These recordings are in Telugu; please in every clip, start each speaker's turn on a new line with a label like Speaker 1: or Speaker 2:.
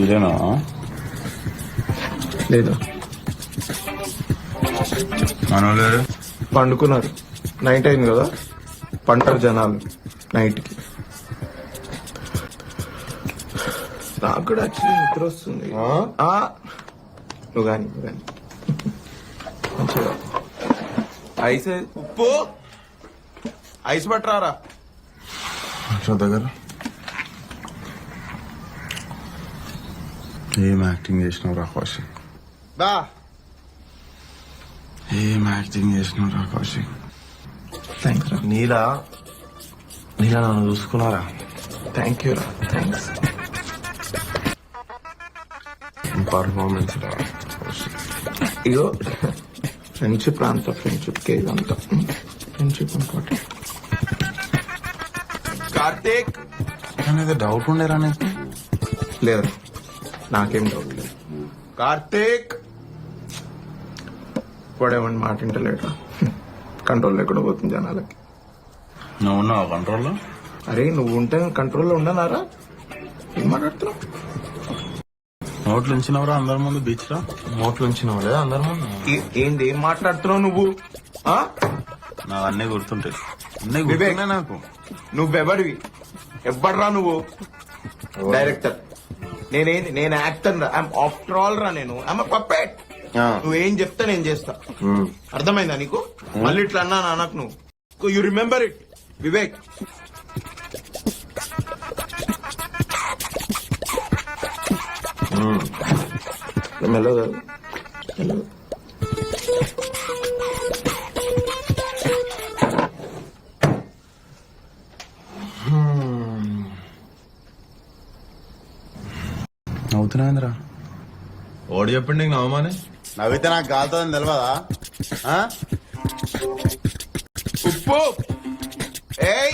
Speaker 1: ఇదేనా
Speaker 2: లేదా
Speaker 1: మనోళ్ళు
Speaker 2: పండుకున్నారు. నైట్ అయింది కదా, పంటారు జనాలు నైట్కి. నాకు కూడా యాక్చువల్లీ నిద్ర వస్తుంది. నువ్వు కానీ మంచిగా ఐస్ ఉప్పు ఐస్ పట్టరారా
Speaker 1: దగ్గర. ఏం యాక్టింగ్ చేసినావు రా కౌశిక్,
Speaker 2: బా
Speaker 1: ఏం యాక్టింగ్ చేసినావు రా కౌశిక్.
Speaker 2: థ్యాంక్స్ రా.
Speaker 1: నీలా నన్ను చూసుకున్నారా?
Speaker 2: థ్యాంక్ యూ రా, థ్యాంక్స్.
Speaker 1: పర్ఫార్మెన్స్ రా కౌశిక్.
Speaker 2: ఇగో ఫ్రెండ్షిప్ అంతా ఫ్రెండ్షిప్ కే ఇదంతా ఫ్రెండ్షిప్ ఇంపార్టెంట్. కార్తీక్
Speaker 1: అనేది డౌట్ ఉండేరా నీకు?
Speaker 2: లేదు, నాకేం డౌట్ లేదు. కార్తీక్ వాడేమని మాట వింటలేడు. కంట్రోల్ లేకుండా పోతుంది జనాలకి.
Speaker 1: నువ్వు ఉన్నావా కంట్రోల్లో?
Speaker 2: అరే నువ్వు ఉంటే కంట్రోల్లో ఉండనారా? ఏం మాట్లాడుతున్నావు?
Speaker 1: నోట్లు ఉంచినవరా అందరి ముందు? బీచ్ రా నోట్లు ఉంచినవు లేదా అందరి ముందు?
Speaker 2: ఏంది ఏం మాట్లాడుతున్నావు నువ్వు?
Speaker 1: నాకు అన్నీ గుర్తుంటాయి. అన్నీ
Speaker 2: వివేక్,
Speaker 1: గుర్తున్నాయి నాకు.
Speaker 2: నువ్వెవడివి? ఎవ్వడ్రా నువ్వు? డైరెక్టర్. నేను యాక్టర్ రా. ఆఫ్టర్ ఆల్ రా, నేను పప్పెట్. నువ్వేం చెప్తా నేను చేస్తా. అర్థమైందా నీకు? మళ్ళీ ఇట్లా అన్నా నాకు నువ్వు యు రిమెంబర్ ఇట్ వివేక్. మెల్లగా
Speaker 1: నవ్వుతున్నాయిందిరా.
Speaker 3: ఓడి చెప్పండి నీకు నవ్వమని.
Speaker 1: నవ్వితే నాకు కాలుతుందని తెలియదా?
Speaker 2: ఉప్పు ఏయ్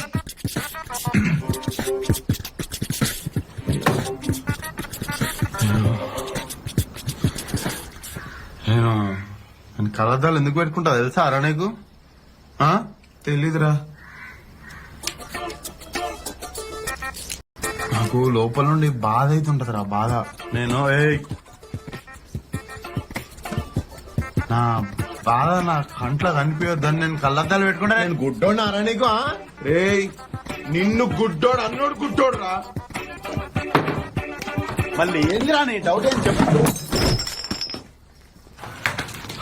Speaker 1: నేను కలద్దాలు ఎందుకు పెట్టుకుంటా తెలుసా అరా నీకు?
Speaker 2: తెలీదురా.
Speaker 1: నాకు లోపల నుండి బాధ అవుతుంటది రా, బాధ. నేను నా బాధ నా కంట్లో కనిపించొద్దని నేను కళ్ళద్దాలు పెట్టుకుంటా.
Speaker 3: నేను గుడ్డోడినారా నీకు?
Speaker 2: రేయ్ నిన్ను గుడ్డోడు అన్నోడు గుడ్డోడు రా.
Speaker 1: మళ్ళీ ఏందిరా నీ డౌట్ ఏం చెప్పు.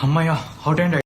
Speaker 4: అమ్మయ్య అవుట్ అండ్